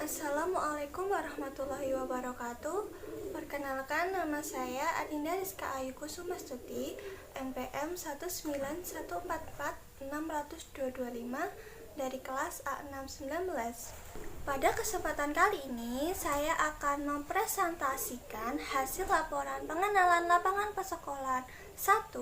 Assalamualaikum warahmatullahi wabarakatuh. Perkenalkan, nama saya Adinda Rizka Ayu Kusumastuti, NPM 191446225 dari kelas A619. Pada kesempatan kali ini, saya akan mempresentasikan hasil laporan pengenalan lapangan persekolahan 1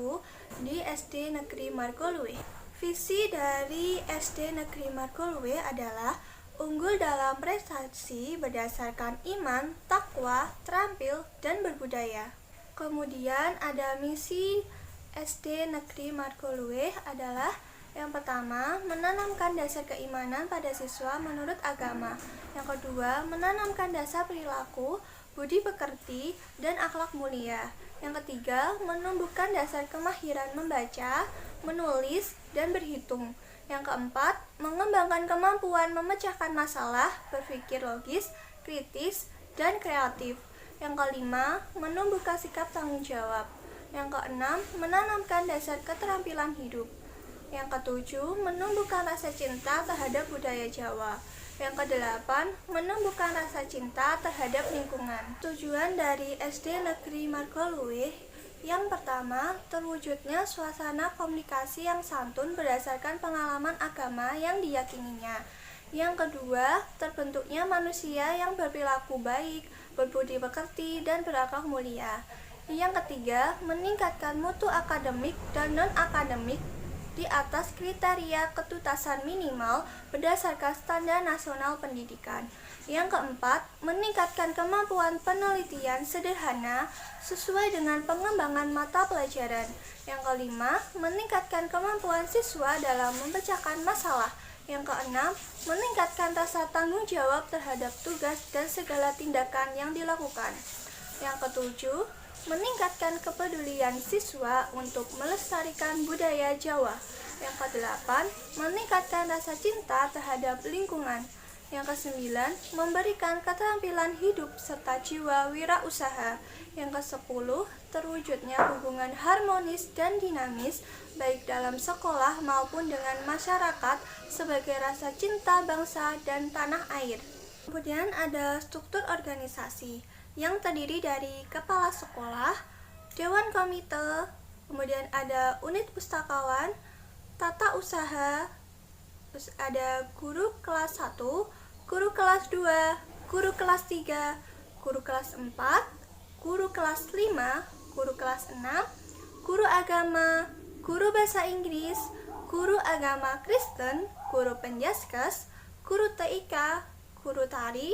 di SD Negeri Margolue. Visi dari SD Negeri Margolue adalah unggul dalam prestasi berdasarkan iman, takwa, terampil, dan berbudaya. Kemudian ada misi SD Negeri Margolue adalah yang pertama, menanamkan dasar keimanan pada siswa menurut agama. Yang kedua, menanamkan dasar perilaku, budi pekerti, dan akhlak mulia. Yang ketiga, menumbuhkan dasar kemahiran membaca, menulis, dan berhitung. Yang keempat, mengembangkan kemampuan memecahkan masalah, berpikir logis, kritis, dan kreatif. Yang kelima, menumbuhkan sikap tanggung jawab. Yang keenam, menanamkan dasar keterampilan hidup. Yang ketujuh, menumbuhkan rasa cinta terhadap budaya Jawa. Yang kedelapan, menumbuhkan rasa cinta terhadap lingkungan. Tujuan dari SD Negeri Margolue yang pertama, terwujudnya suasana komunikasi yang santun berdasarkan pengalaman agama yang diyakininya. Yang kedua, terbentuknya manusia yang berperilaku baik, berbudi pekerti, dan berakhlak mulia. Yang ketiga, meningkatkan mutu akademik dan non-akademik di atas kriteria ketuntasan minimal berdasarkan standar nasional pendidikan. Yang keempat, meningkatkan kemampuan penelitian sederhana sesuai dengan pengembangan mata pelajaran. Yang kelima, meningkatkan kemampuan siswa dalam memecahkan masalah. Yang keenam, meningkatkan rasa tanggung jawab terhadap tugas dan segala tindakan yang dilakukan. Yang ketujuh, meningkatkan kepedulian siswa untuk melestarikan budaya Jawa. Yang kedelapan, meningkatkan rasa cinta terhadap lingkungan. Yang kesembilan, memberikan keterampilan hidup serta jiwa wirausaha. Yang kesepuluh, terwujudnya hubungan harmonis dan dinamis baik dalam sekolah maupun dengan masyarakat sebagai rasa cinta bangsa dan tanah air. Kemudian ada struktur organisasi yang terdiri dari kepala sekolah, dewan komite, kemudian ada unit pustakawan, tata usaha, terus ada guru kelas 1, guru kelas 2, guru kelas 3, guru kelas 4, guru kelas 5, guru kelas 6, guru agama, guru bahasa Inggris, guru agama Kristen, guru penjaskes, guru TIK, guru tari,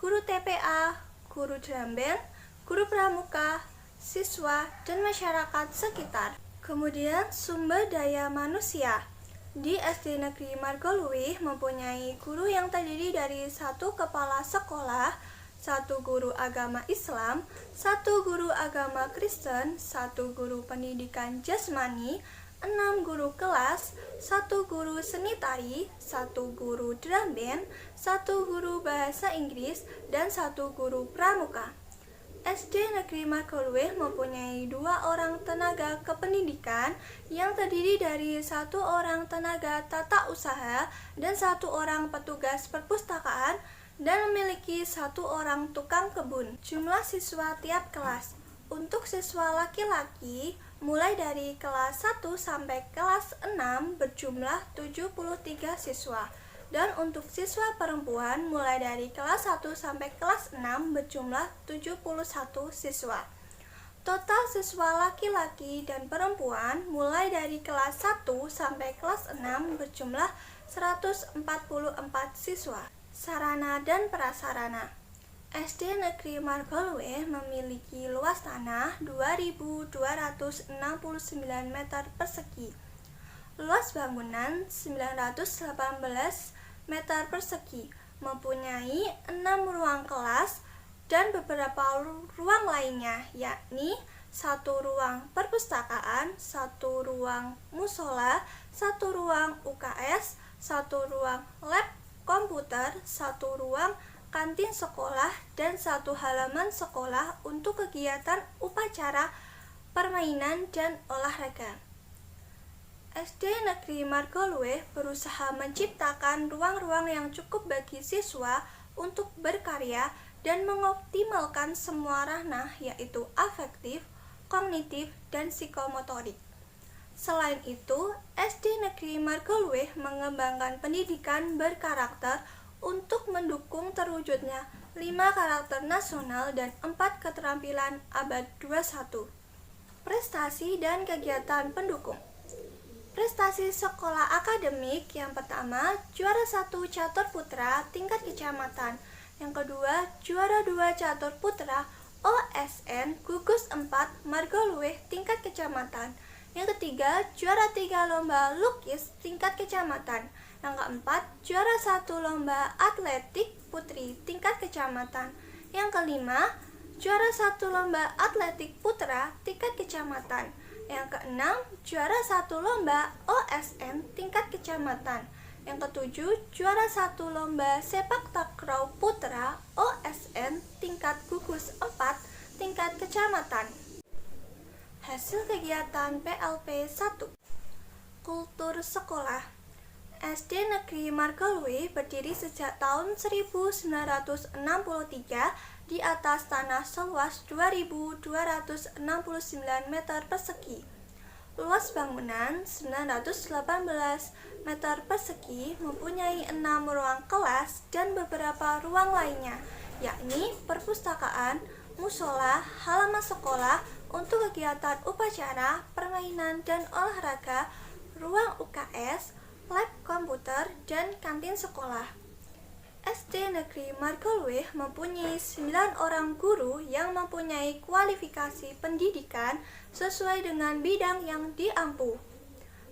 guru TPA, guru drum band, guru pramuka, siswa, dan masyarakat sekitar. Kemudian sumber daya manusia. Di SD Negeri Margolue mempunyai guru yang terdiri dari 1 kepala sekolah, 1 guru agama Islam, 1 guru agama Kristen, 1 guru pendidikan jasmani, 6 guru kelas, 1 guru seni tari, 1 guru drum band, 1 guru bahasa Inggris, dan 1 guru pramuka. SD Negeri Margolue mempunyai 2 orang tenaga kependidikan yang terdiri dari 1 orang tenaga tata usaha dan 1 orang petugas perpustakaan dan memiliki 1 orang tukang kebun. Jumlah siswa tiap kelas. Untuk siswa laki-laki mulai dari kelas 1 sampai kelas 6 berjumlah 73 siswa. Dan untuk siswa perempuan mulai dari kelas 1 sampai kelas 6 berjumlah 71 siswa. Total siswa laki-laki dan perempuan mulai dari kelas 1 sampai kelas 6 berjumlah 144 siswa. Sarana dan prasarana. SD Negeri Margolue memiliki luas tanah 2.269 meter persegi. Luas bangunan 918 meter persegi, mempunyai 6 ruang kelas dan beberapa ruang lainnya, yakni 1 ruang perpustakaan, 1 ruang musola, 1 ruang UKS, 1 ruang lab komputer, 1 ruang kantin sekolah, dan 1 halaman sekolah untuk kegiatan upacara, permainan, dan olahraga. SD Negeri Margolue berusaha menciptakan ruang-ruang yang cukup bagi siswa untuk berkarya dan mengoptimalkan semua ranah yaitu afektif, kognitif, dan psikomotorik. Selain itu, SD Negeri Margolwe mengembangkan pendidikan berkarakter untuk mendukung terwujudnya 5 karakter nasional dan 4 keterampilan abad 21. Prestasi dan kegiatan pendukung. Prestasi sekolah akademik yang pertama, juara 1 catur putra tingkat kecamatan. Yang kedua, juara 2 catur putra OSN Gugus 4 Margolwe tingkat kecamatan. Yang ketiga, juara 3 lomba lukis tingkat kecamatan. Yang keempat, juara 1 lomba atletik putri tingkat kecamatan. Yang kelima, juara 1 lomba atletik putra tingkat kecamatan. Yang keenam, juara 1 lomba OSN tingkat kecamatan. Yang ketujuh, juara 1 lomba sepak takraw putra OSN tingkat gugus 4 tingkat kecamatan. Hasil kegiatan PLP 1. Kultur sekolah. SD Negeri Margolwe berdiri sejak tahun 1963 di atas tanah seluas 2.269 meter persegi. Luas bangunan 918 meter persegi, mempunyai 6 ruang kelas dan beberapa ruang lainnya, yakni perpustakaan, musola, halaman sekolah untuk kegiatan upacara, permainan dan olahraga, ruang UKS, lab komputer, dan kantin sekolah. SD Negeri Margolwe mempunyai 9 orang guru yang mempunyai kualifikasi pendidikan sesuai dengan bidang yang diampu.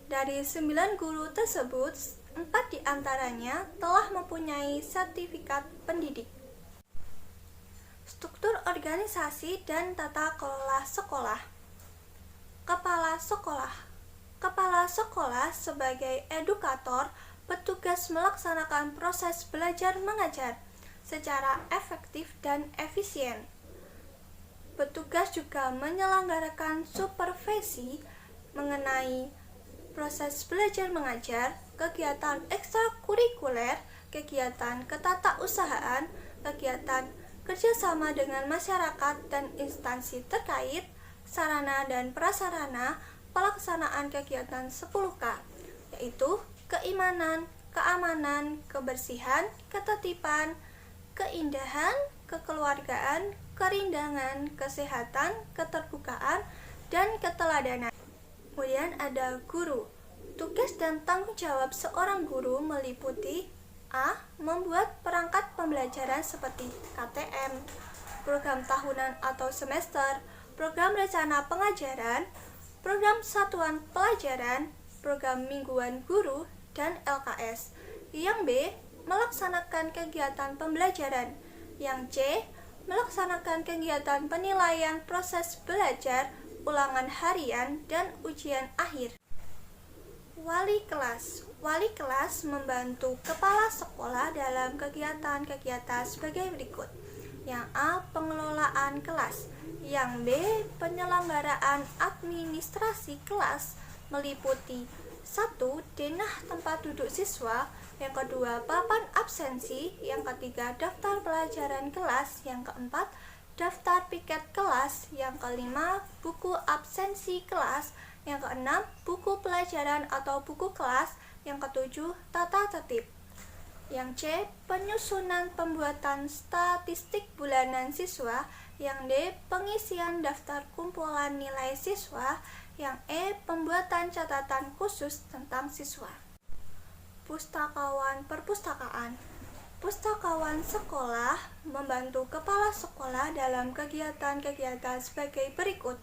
Dari 9 guru tersebut, 4 diantaranya telah mempunyai sertifikat pendidik. Struktur organisasi dan tata kelola sekolah. Kepala sekolah. Kepala sekolah sebagai edukator bertugas melaksanakan proses belajar mengajar secara efektif dan efisien. Bertugas juga menyelenggarakan supervisi mengenai proses belajar mengajar, kegiatan ekstrakurikuler, kegiatan ketatausahaan, kegiatan kerjasama dengan masyarakat dan instansi terkait, sarana dan prasarana pelaksanaan kegiatan 10K, yaitu keimanan, keamanan, kebersihan, ketertiban, keindahan, kekeluargaan, kerindangan, kesehatan, keterbukaan, dan keteladanan. Kemudian ada guru. Tugas dan tanggung jawab seorang guru meliputi A. Membuat perangkat pembelajaran seperti KTM, program tahunan atau semester, program rencana pengajaran, program satuan pelajaran, program mingguan guru, dan LKS. Yang B. Melaksanakan kegiatan pembelajaran. Yang C. Melaksanakan kegiatan penilaian proses belajar, ulangan harian, dan ujian akhir. Wali kelas. Wali kelas membantu kepala sekolah dalam kegiatan-kegiatan sebagai berikut. Yang A. Pengelolaan kelas. Yang B. Penyelenggaraan administrasi kelas meliputi 1. Denah tempat duduk siswa. Yang kedua, papan absensi. Yang ketiga, daftar pelajaran kelas. Yang keempat, daftar piket kelas. Yang kelima, buku absensi kelas. Yang keenam, buku pelajaran atau buku kelas. Yang ketujuh, tata tertib. Yang C. Penyusunan pembuatan statistik bulanan siswa. Yang D. Pengisian daftar kumpulan nilai siswa. Yang E. Pembuatan catatan khusus tentang siswa. Pustakawan perpustakaan. Pustakawan sekolah membantu kepala sekolah dalam kegiatan-kegiatan sebagai berikut.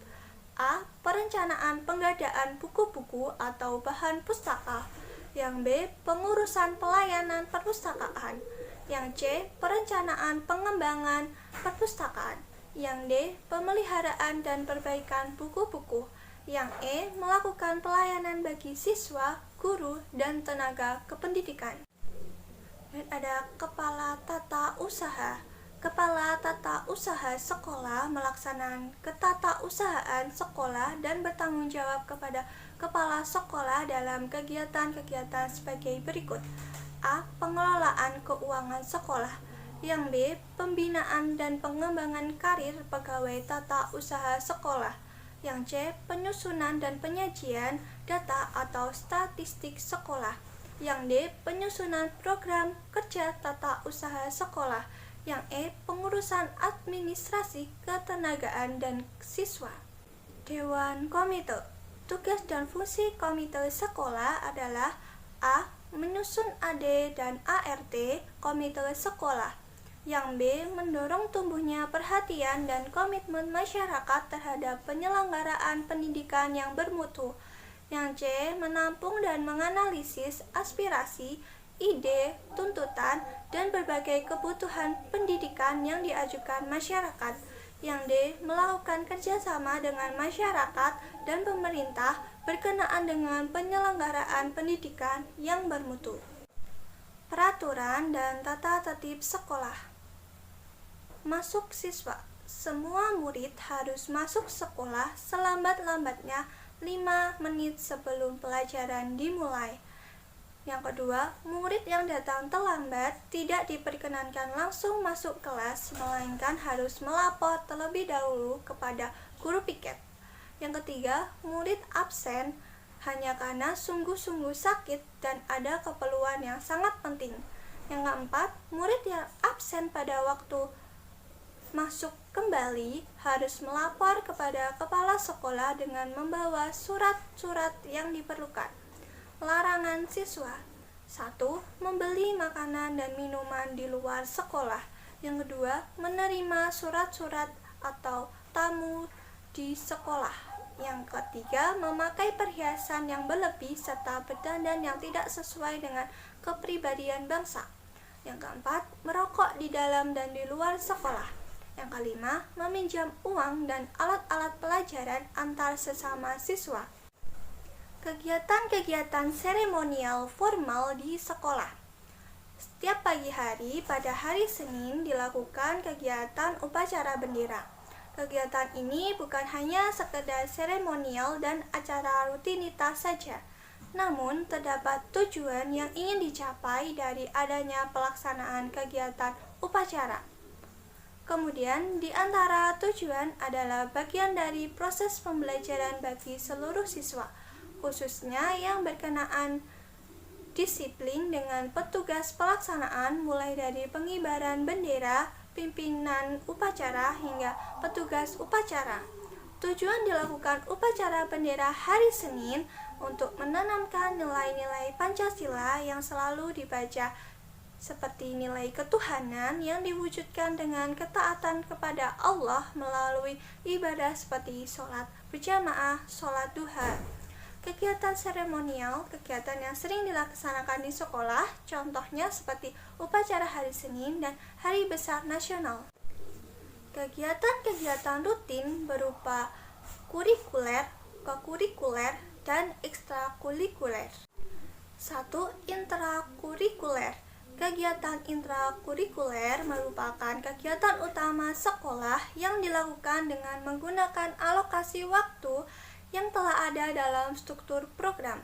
A. Perencanaan pengadaan buku-buku atau bahan pustaka. Yang B. Pengurusan pelayanan perpustakaan. Yang C. Perencanaan pengembangan perpustakaan. Yang D. Pemeliharaan dan perbaikan buku-buku. Yang E. Melakukan pelayanan bagi siswa, guru, dan tenaga kependidikan. Dan ada kepala tata usaha. Kepala tata usaha sekolah melaksanakan ketatausahaan sekolah dan bertanggung jawab kepada kepala sekolah dalam kegiatan-kegiatan sebagai berikut. A. Pengelolaan keuangan sekolah. Yang B. Pembinaan dan pengembangan karir pegawai tata usaha sekolah. Yang C. Penyusunan dan penyajian data atau statistik sekolah. Yang D. Penyusunan program kerja tata usaha sekolah. Yang E. Pengurusan administrasi ketenagaan dan siswa. Dewan Komite. Tugas dan fungsi komite sekolah adalah A. Menyusun AD dan ART komite sekolah. Yang B. Mendorong tumbuhnya perhatian dan komitmen masyarakat terhadap penyelenggaraan pendidikan yang bermutu. Yang C. Menampung dan menganalisis aspirasi, ide, tuntutan, dan berbagai kebutuhan pendidikan yang diajukan masyarakat. Yang D. Melakukan kerjasama dengan masyarakat dan pemerintah berkenaan dengan penyelenggaraan pendidikan yang bermutu. Peraturan dan tata tertib sekolah. Masuk siswa. Semua murid harus masuk sekolah selambat-lambatnya 5 menit sebelum pelajaran dimulai. Yang kedua, murid yang datang terlambat tidak diperkenankan langsung masuk kelas, melainkan harus melapor terlebih dahulu kepada guru piket. Yang ketiga, murid absen hanya karena sungguh-sungguh sakit dan ada keperluan yang sangat penting. Yang keempat, murid yang absen pada waktu masuk kembali harus melapor kepada kepala sekolah dengan membawa surat-surat yang diperlukan. Larangan siswa. 1. Membeli makanan dan minuman di luar sekolah. Yang kedua, menerima surat-surat atau tamu di sekolah. Yang ketiga, memakai perhiasan yang berlebih serta berdandan yang tidak sesuai dengan kepribadian bangsa. Yang keempat, merokok di dalam dan di luar sekolah. Yang kelima, meminjam uang dan alat-alat pelajaran antar sesama siswa. Kegiatan-kegiatan seremonial formal di sekolah. Setiap pagi hari pada hari Senin dilakukan kegiatan upacara bendera. Kegiatan ini bukan hanya sekedar seremonial dan acara rutinitas saja, namun terdapat tujuan yang ingin dicapai dari adanya pelaksanaan kegiatan upacara. Kemudian, di antara tujuan adalah bagian dari proses pembelajaran bagi seluruh siswa, khususnya yang berkenaan disiplin dengan petugas pelaksanaan mulai dari pengibaran bendera, pimpinan upacara, hingga petugas upacara. Tujuan dilakukan upacara bendera hari Senin untuk menanamkan nilai-nilai Pancasila yang selalu dibaca, seperti nilai ketuhanan yang diwujudkan dengan ketaatan kepada Allah melalui ibadah seperti sholat berjamaah, sholat duha. Kegiatan seremonial, kegiatan yang sering dilaksanakan di sekolah, contohnya seperti upacara hari Senin dan Hari Besar Nasional. Kegiatan-kegiatan rutin berupa kurikuler, kekurikuler, dan ekstrakurikuler. 1. Intrakurikuler. Kegiatan intrakurikuler merupakan kegiatan utama sekolah yang dilakukan dengan menggunakan alokasi waktu yang telah ada dalam struktur program.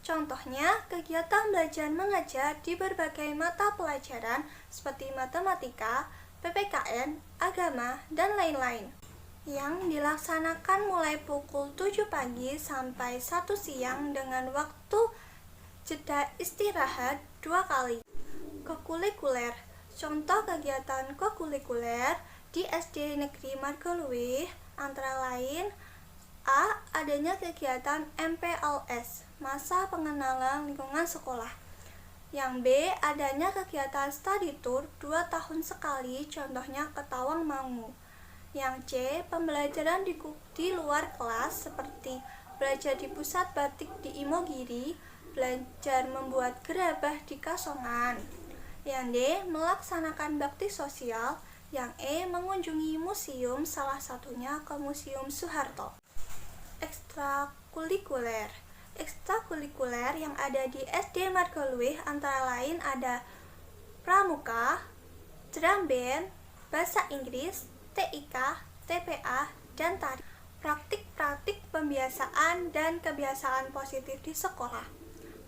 Contohnya, kegiatan belajar mengajar di berbagai mata pelajaran seperti matematika, PPKN, agama, dan lain-lain, yang dilaksanakan mulai pukul 7 pagi sampai 1 siang dengan waktu jeda istirahat 2 kali. Kokurikuler. Contoh kegiatan kokurikuler di SD Negeri Margoluih antara lain: A. Adanya kegiatan MPLS, masa pengenalan lingkungan sekolah. Yang B. Adanya kegiatan study tour 2 tahun sekali, contohnya ke Tawangmangu. Yang C. Pembelajaran di luar kelas seperti belajar di pusat batik di Imogiri, belajar membuat gerabah di Kasongan. Yang D. Melaksanakan bakti sosial. Yang E. Mengunjungi museum, salah satunya ke Museum Soeharto. Ekstrakurikuler. Ekstrakurikuler yang ada di SD Margoluih antara lain ada pramuka, drum band, bahasa Inggris, TIK, TPA, dan tari. Praktik-praktik pembiasaan dan kebiasaan positif di sekolah.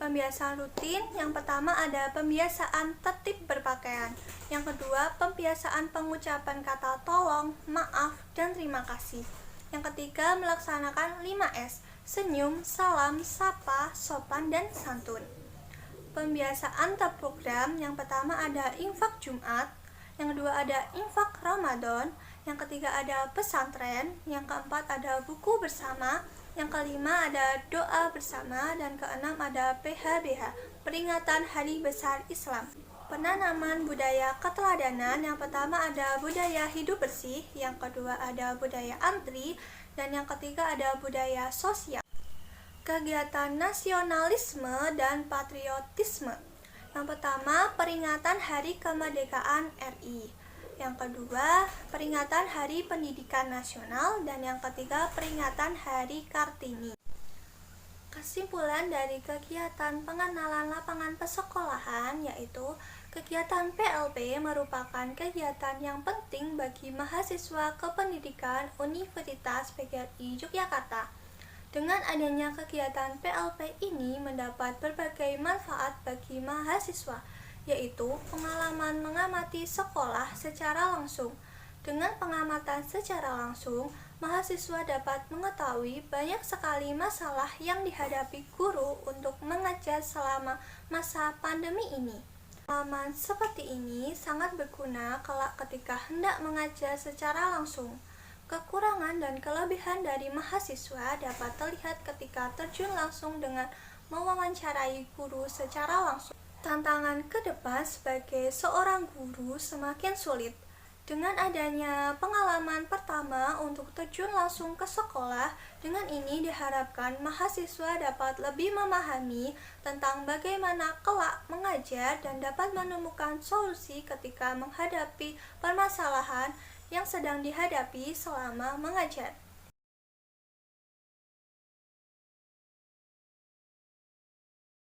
Pembiasaan rutin, yang pertama ada pembiasaan tertib berpakaian. Yang kedua, pembiasaan pengucapan kata tolong, maaf, dan terima kasih. Yang ketiga, melaksanakan 5S, senyum, salam, sapa, sopan, dan santun. Pembiasaan terprogram, yang pertama ada infak Jumat, yang kedua ada infak Ramadan, yang ketiga ada pesantren, yang keempat ada buku bersama, yang kelima ada doa bersama, dan keenam ada PHBH, peringatan Hari Besar Islam. Penanaman budaya keteladanan, yang pertama ada budaya hidup bersih, yang kedua ada budaya antri, dan yang ketiga ada budaya sosial. Kegiatan nasionalisme dan patriotisme. Yang pertama, peringatan Hari Kemerdekaan RI. Yang kedua, peringatan Hari Pendidikan Nasional, dan yang ketiga, peringatan Hari Kartini. Kesimpulan dari kegiatan pengenalan lapangan persekolahan yaitu kegiatan PLP merupakan kegiatan yang penting bagi mahasiswa kependidikan Universitas PGRI Yogyakarta. Dengan adanya kegiatan PLP ini mendapat berbagai manfaat bagi mahasiswa, yaitu pengalaman mengamati sekolah secara langsung. Dengan pengamatan secara langsung, mahasiswa dapat mengetahui banyak sekali masalah yang dihadapi guru untuk mengajar selama masa pandemi ini. Pengalaman seperti ini sangat berguna kelak ketika hendak mengajar secara langsung. Kekurangan dan kelebihan dari mahasiswa dapat terlihat ketika terjun langsung dengan mewawancarai guru secara langsung. Tantangan ke depan sebagai seorang guru semakin sulit. Dengan adanya pengalaman pertama untuk terjun langsung ke sekolah, dengan ini diharapkan mahasiswa dapat lebih memahami tentang bagaimana kelak mengajar dan dapat menemukan solusi ketika menghadapi permasalahan yang sedang dihadapi selama mengajar.